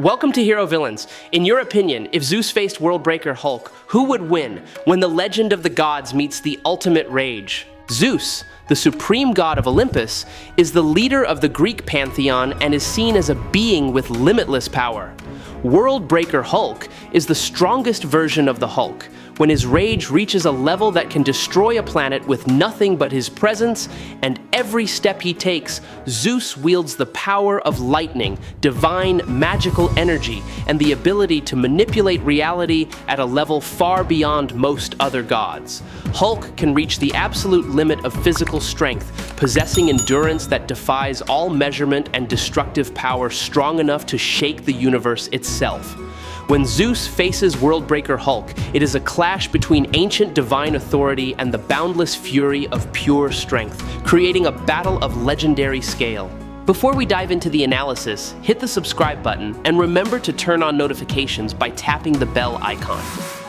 Welcome to Hero Villains. In your opinion, if Zeus faced Worldbreaker Hulk, who would win when the legend of the gods meets the ultimate rage? Zeus, the supreme god of Olympus, is the leader of the Greek pantheon and is seen as a being with limitless power. Worldbreaker Hulk is the strongest version of the Hulk, when his rage reaches a level that can destroy a planet with nothing but his presence, and every step he takes, Zeus wields the power of lightning, divine magical energy, and the ability to manipulate reality at a level far beyond most other gods. Hulk can reach the absolute limit of physical strength, possessing endurance that defies all measurement and destructive power strong enough to shake the universe itself. When Zeus faces Worldbreaker Hulk, it is a clash between ancient divine authority and the boundless fury of pure strength, creating a battle of legendary scale. Before we dive into the analysis, hit the subscribe button and remember to turn on notifications by tapping the bell icon.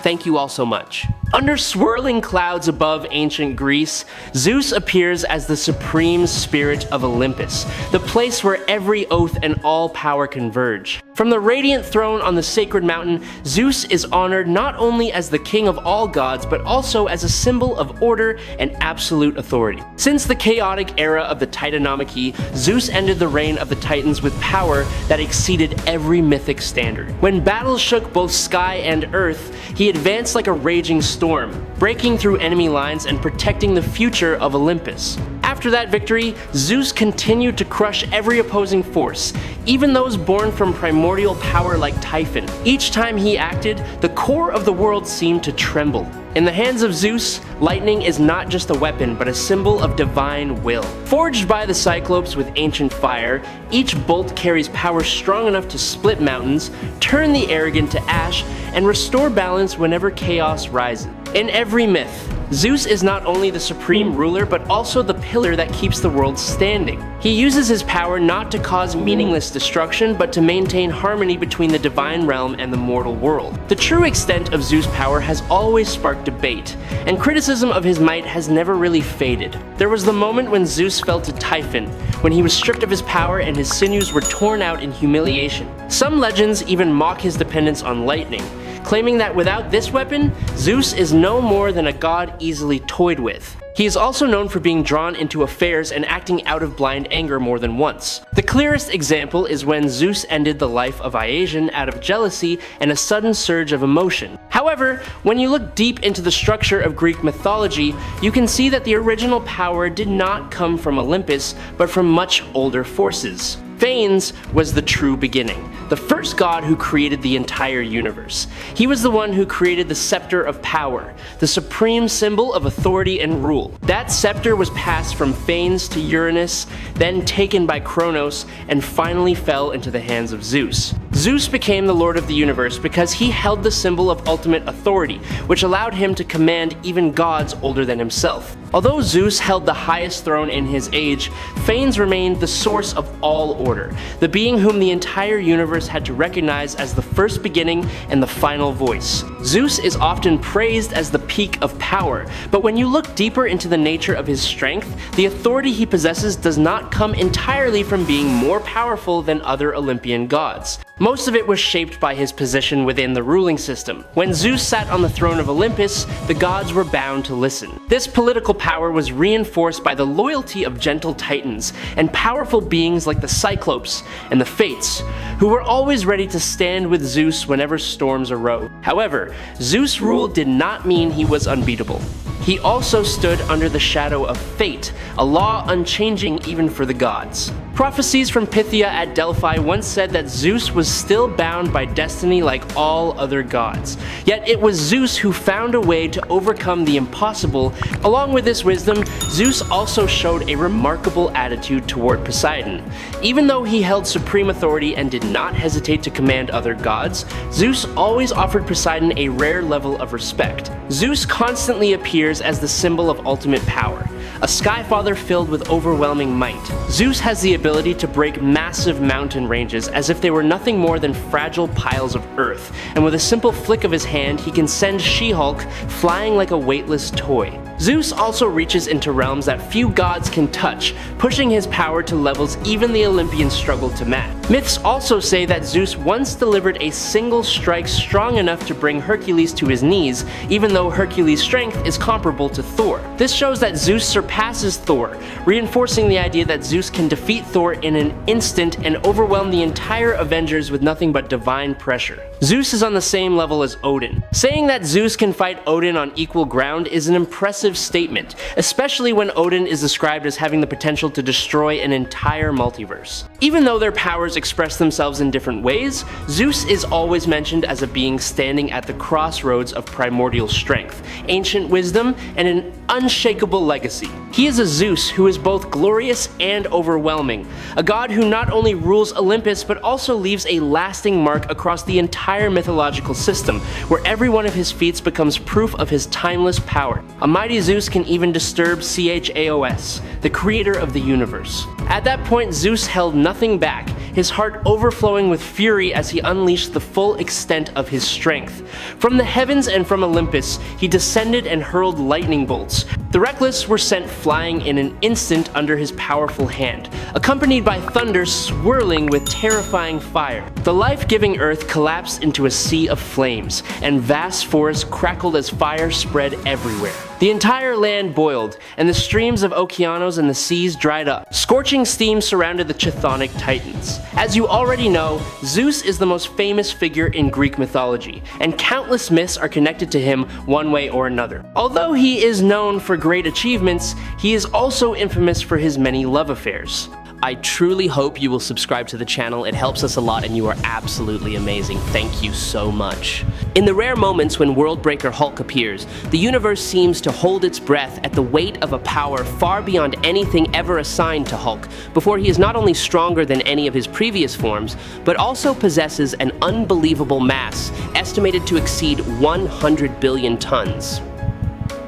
Thank you all so much. Under swirling clouds above ancient Greece, Zeus appears as the supreme spirit of Olympus, the place where every oath and all power converge. From the radiant throne on the sacred mountain, Zeus is honored not only as the king of all gods, but also as a symbol of order and absolute authority. Since the chaotic era of the Titanomachy, Zeus ended the reign of the Titans with power that exceeded every mythic standard. When battles shook both sky and earth, he advanced like a raging storm, breaking through enemy lines and protecting the future of Olympus. After that victory, Zeus continued to crush every opposing force, even those born from primordial power like Typhon. Each time he acted, the core of the world seemed to tremble. In the hands of Zeus, lightning is not just a weapon, but a symbol of divine will. Forged by the Cyclopes with ancient fire, each bolt carries power strong enough to split mountains, turn the arrogant to ash, and restore balance whenever chaos rises. In every myth, Zeus is not only the supreme ruler, but also the pillar that keeps the world standing. He uses his power not to cause meaningless destruction, but to maintain harmony between the divine realm and the mortal world. The true extent of Zeus' power has always sparked debate, and criticism of his might has never really faded. There was the moment when Zeus fell to Typhon, when he was stripped of his power and his sinews were torn out in humiliation. Some legends even mock his dependence on lightning, claiming that without this weapon, Zeus is no more than a god easily toyed with. He is also known for being drawn into affairs and acting out of blind anger more than once. The clearest example is when Zeus ended the life of Iasion out of jealousy and a sudden surge of emotion. However, when you look deep into the structure of Greek mythology, you can see that the original power did not come from Olympus, but from much older forces. Phanes was the true beginning, the first god who created the entire universe. He was the one who created the scepter of power, the supreme symbol of authority and rule. That scepter was passed from Phanes to Uranus, then taken by Kronos, and finally fell into the hands of Zeus. Zeus became the lord of the universe because he held the symbol of ultimate authority, which allowed him to command even gods older than himself. Although Zeus held the highest throne in his age, Phanes remained the source of all order, the being whom the entire universe had to recognize as the first beginning and the final voice. Zeus is often praised as the peak of power, but when you look deeper into the nature of his strength, the authority he possesses does not come entirely from being more powerful than other Olympian gods. Most of it was shaped by his position within the ruling system. When Zeus sat on the throne of Olympus, the gods were bound to listen. This political power was reinforced by the loyalty of gentle titans and powerful beings like the Cyclopes and the Fates, who were always ready to stand with Zeus whenever storms arose. However, Zeus' rule did not mean he was unbeatable. He also stood under the shadow of fate, a law unchanging even for the gods. Prophecies from Pythia at Delphi once said that Zeus was still bound by destiny like all other gods. Yet it was Zeus who found a way to overcome the impossible. Along with this wisdom, Zeus also showed a remarkable attitude toward Poseidon. Even though he held supreme authority and did not hesitate to command other gods, Zeus always offered Poseidon a rare level of respect. Zeus constantly appears as the symbol of ultimate power, a skyfather filled with overwhelming might. Zeus has the ability to break massive mountain ranges as if they were nothing more than fragile piles of earth, and with a simple flick of his hand, he can send She-Hulk flying like a weightless toy. Zeus also reaches into realms that few gods can touch, pushing his power to levels even the Olympians struggle to match. Myths also say that Zeus once delivered a single strike strong enough to bring Hercules to his knees, even though Hercules' strength is comparable to Thor. This shows that Zeus surpasses Thor, reinforcing the idea that Zeus can defeat Thor in an instant and overwhelm the entire Avengers with nothing but divine pressure. Zeus is on the same level as Odin. Saying that Zeus can fight Odin on equal ground is an impressive statement, especially when Odin is described as having the potential to destroy an entire multiverse. Even though their powers express themselves in different ways, Zeus is always mentioned as a being standing at the crossroads of primordial strength, ancient wisdom, and an unshakable legacy. He is a Zeus who is both glorious and overwhelming, a god who not only rules Olympus but also leaves a lasting mark across the entire mythological system, where every one of his feats becomes proof of his timeless power. A mighty Zeus can even disturb Chaos, the creator of the universe. At that point, Zeus held nothing back, his heart overflowing with fury as he unleashed the full extent of his strength. From the heavens and from Olympus, he descended and hurled lightning bolts. The reckless were sent flying in an instant under his powerful hand, accompanied by thunder swirling with terrifying fire. The life-giving earth collapsed into a sea of flames, and vast forests crackled as fire spread everywhere. The entire land boiled, and the streams of Okeanos and the seas dried up. Scorching steam surrounded the chthonic titans. As you already know, Zeus is the most famous figure in Greek mythology, and countless myths are connected to him one way or another. Although he is known for great achievements, he is also infamous for his many love affairs. I truly hope you will subscribe to the channel. It helps us a lot and you are absolutely amazing. Thank you so much. In the rare moments when Worldbreaker Hulk appears, the universe seems to hold its breath at the weight of a power far beyond anything ever assigned to Hulk, before he is not only stronger than any of his previous forms, but also possesses an unbelievable mass, estimated to exceed 100 billion tons.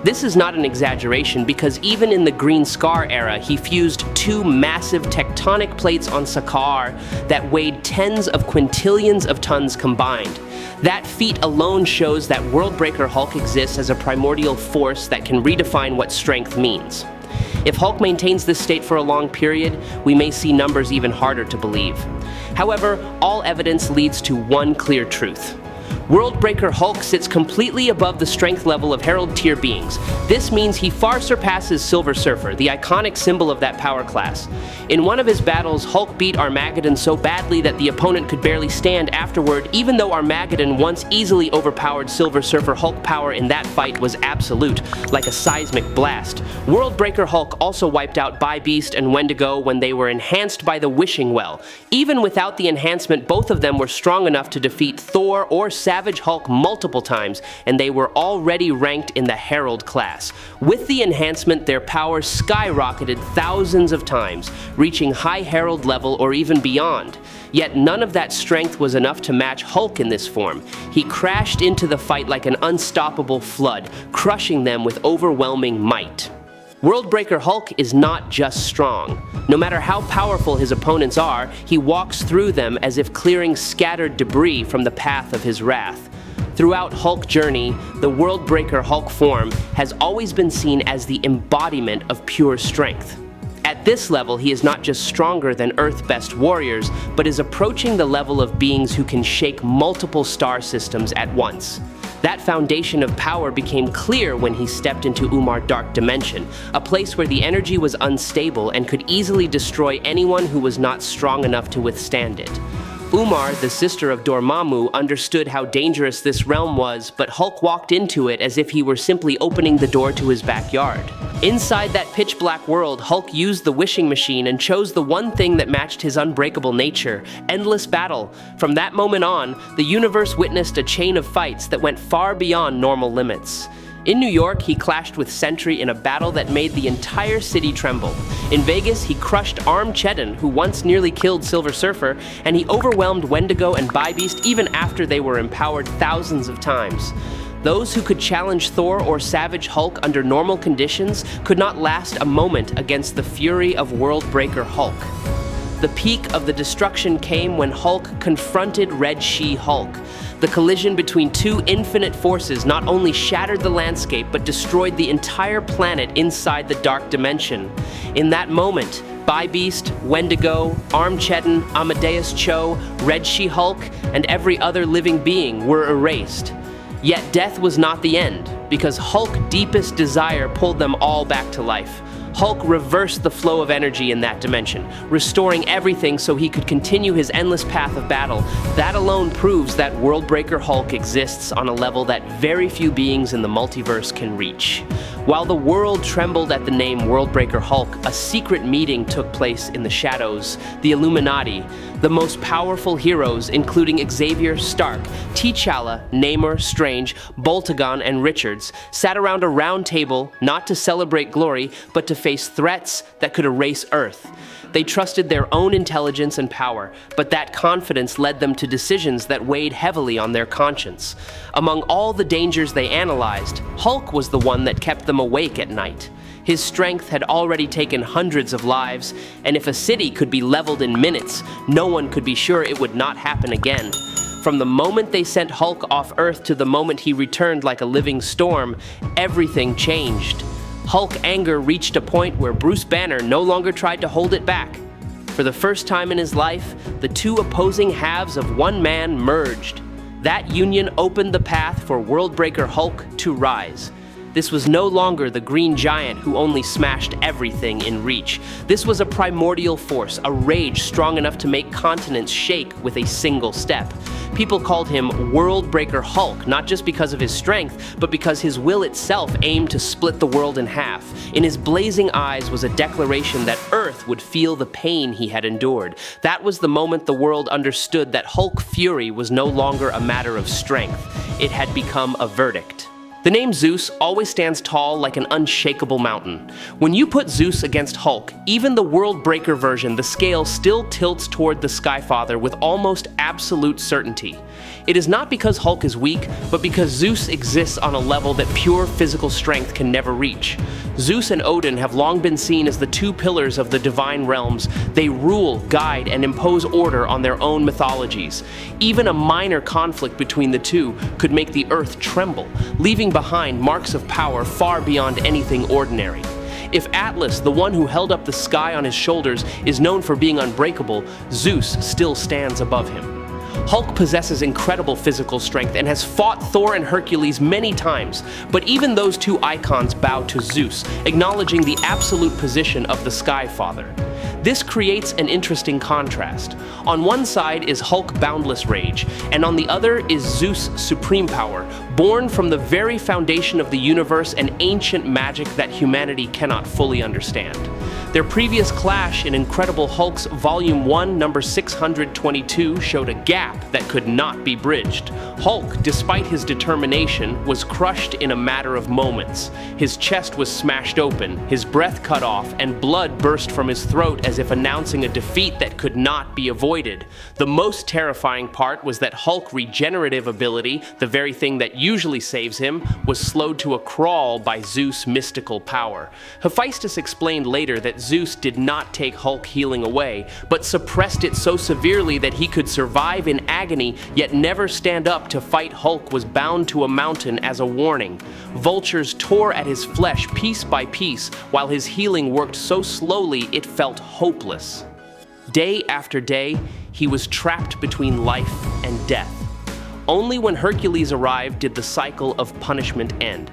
This is not an exaggeration, because even in the Green Scar era, he fused two massive tectonic plates on Sakaar that weighed tens of quintillions of tons combined. That feat alone shows that Worldbreaker Hulk exists as a primordial force that can redefine what strength means. If Hulk maintains this state for a long period, we may see numbers even harder to believe. However, all evidence leads to one clear truth. Worldbreaker Hulk sits completely above the strength level of Herald tier beings. This means he far surpasses Silver Surfer, the iconic symbol of that power class. In one of his battles, Hulk beat Armageddon so badly that the opponent could barely stand afterward, even though Armageddon once easily overpowered Silver Surfer. Hulk power in that fight was absolute, like a seismic blast. Worldbreaker Hulk also wiped out Beast and Wendigo when they were enhanced by the Wishing Well. Even without the enhancement, both of them were strong enough to defeat Thor or Savage Hulk multiple times, and they were already ranked in the Herald class. With the enhancement, their power skyrocketed thousands of times, reaching high Herald level or even beyond. Yet none of that strength was enough to match Hulk in this form. He crashed into the fight like an unstoppable flood, crushing them with overwhelming might. Worldbreaker Hulk is not just strong. No matter how powerful his opponents are, he walks through them as if clearing scattered debris from the path of his wrath. Throughout Hulk journey, the Worldbreaker Hulk form has always been seen as the embodiment of pure strength. At this level, he is not just stronger than Earth's best warriors, but is approaching the level of beings who can shake multiple star systems at once. That foundation of power became clear when he stepped into Umar Dark Dimension, a place where the energy was unstable and could easily destroy anyone who was not strong enough to withstand it. Umar, the sister of Dormammu, understood how dangerous this realm was, but Hulk walked into it as if he were simply opening the door to his backyard. Inside that pitch-black world, Hulk used the wishing machine and chose the one thing that matched his unbreakable nature: endless battle. From that moment on, the universe witnessed a chain of fights that went far beyond normal limits. In New York, he clashed with Sentry in a battle that made the entire city tremble. In Vegas, he crushed Armageddon, who once nearly killed Silver Surfer, and he overwhelmed Wendigo and Beast even after they were empowered thousands of times. Those who could challenge Thor or Savage Hulk under normal conditions could not last a moment against the fury of Worldbreaker Hulk. The peak of the destruction came when Hulk confronted Red She-Hulk. The collision between two infinite forces not only shattered the landscape but destroyed the entire planet inside the dark dimension. In that moment, Beast, Wendigo, Armageddon, Amadeus Cho, Red She-Hulk, and every other living being were erased. Yet death was not the end, because Hulk's deepest desire pulled them all back to life. Hulk reversed the flow of energy in that dimension, restoring everything so he could continue his endless path of battle. That alone proves that Worldbreaker Hulk exists on a level that very few beings in the multiverse can reach. While the world trembled at the name Worldbreaker Hulk, a secret meeting took place in the shadows. The Illuminati, the most powerful heroes, including Xavier, Stark, T'Challa, Namor, Strange, Boltagon, and Richards, sat around a round table not to celebrate glory, but to face threats that could erase Earth. They trusted their own intelligence and power, but that confidence led them to decisions that weighed heavily on their conscience. Among all the dangers they analyzed, Hulk was the one that kept them awake at night. His strength had already taken hundreds of lives, and if a city could be leveled in minutes, no one could be sure it would not happen again. From the moment they sent Hulk off Earth to the moment he returned like a living storm, everything changed. Hulk anger reached a point where Bruce Banner no longer tried to hold it back. For the first time in his life, the two opposing halves of one man merged. That union opened the path for Worldbreaker Hulk to rise. This was no longer the green giant who only smashed everything in reach. This was a primordial force, a rage strong enough to make continents shake with a single step. People called him Worldbreaker Hulk, not just because of his strength, but because his will itself aimed to split the world in half. In his blazing eyes was a declaration that Earth would feel the pain he had endured. That was the moment the world understood that Hulk fury was no longer a matter of strength. It had become a verdict. The name Zeus always stands tall like an unshakable mountain. When you put Zeus against Hulk, even the Worldbreaker version, the scale still tilts toward the Skyfather with almost absolute certainty. It is not because Hulk is weak, but because Zeus exists on a level that pure physical strength can never reach. Zeus and Odin have long been seen as the two pillars of the divine realms. They rule, guide, and impose order on their own mythologies. Even a minor conflict between the two could make the earth tremble, leaving behind marks of power far beyond anything ordinary. If Atlas, the one who held up the sky on his shoulders, is known for being unbreakable, Zeus still stands above him. Hulk possesses incredible physical strength and has fought Thor and Hercules many times, but even those two icons bow to Zeus, acknowledging the absolute position of the Skyfather. This creates an interesting contrast. On one side is Hulk boundless rage, and on the other is Zeus supreme power, born from the very foundation of the universe and ancient magic that humanity cannot fully understand. Their previous clash in Incredible Hulk's Volume 1, number 622 showed a gap that could not be bridged. Hulk, despite his determination, was crushed in a matter of moments. His chest was smashed open, his breath cut off, and blood burst from his throat as if announcing a defeat that could not be avoided. The most terrifying part was that Hulk's regenerative ability, the very thing that usually saves him, was slowed to a crawl by Zeus' mystical power. Hephaestus explained later that Zeus did not take Hulk healing away, but suppressed it so severely that he could survive in agony yet never stand up to fight. Hulk was bound to a mountain as a warning. Vultures tore at his flesh piece by piece, while his healing worked so slowly it felt hopeless. Day after day, he was trapped between life and death. Only when Hercules arrived did the cycle of punishment end.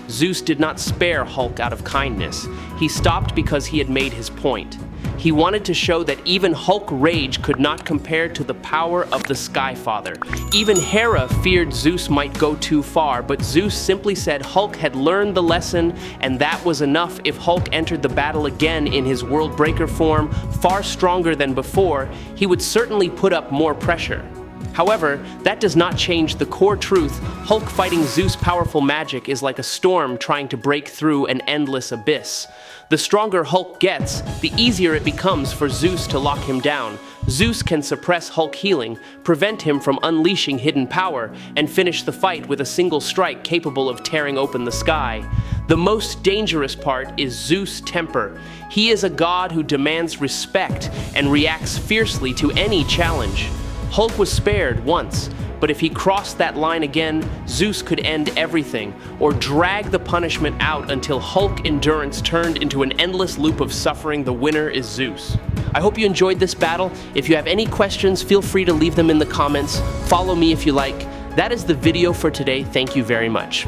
Zeus did not spare Hulk out of kindness. He stopped because he had made his point. He wanted to show that even Hulk rage could not compare to the power of the Skyfather. Even Hera feared Zeus might go too far, but Zeus simply said Hulk had learned the lesson, and that was enough. If Hulk entered the battle again in his Worldbreaker form, far stronger than before, he would certainly put up more pressure. However, that does not change the core truth. Hulk fighting Zeus' powerful magic is like a storm trying to break through an endless abyss. The stronger Hulk gets, the easier it becomes for Zeus to lock him down. Zeus can suppress Hulk healing, prevent him from unleashing hidden power, and finish the fight with a single strike capable of tearing open the sky. The most dangerous part is Zeus' temper. He is a god who demands respect and reacts fiercely to any challenge. Hulk was spared once, but if he crossed that line again, Zeus could end everything, or drag the punishment out until Hulk endurance turned into an endless loop of suffering. The winner is Zeus. I hope you enjoyed this battle. If you have any questions, feel free to leave them in the comments. Follow me if you like. That is the video for today. Thank you very much.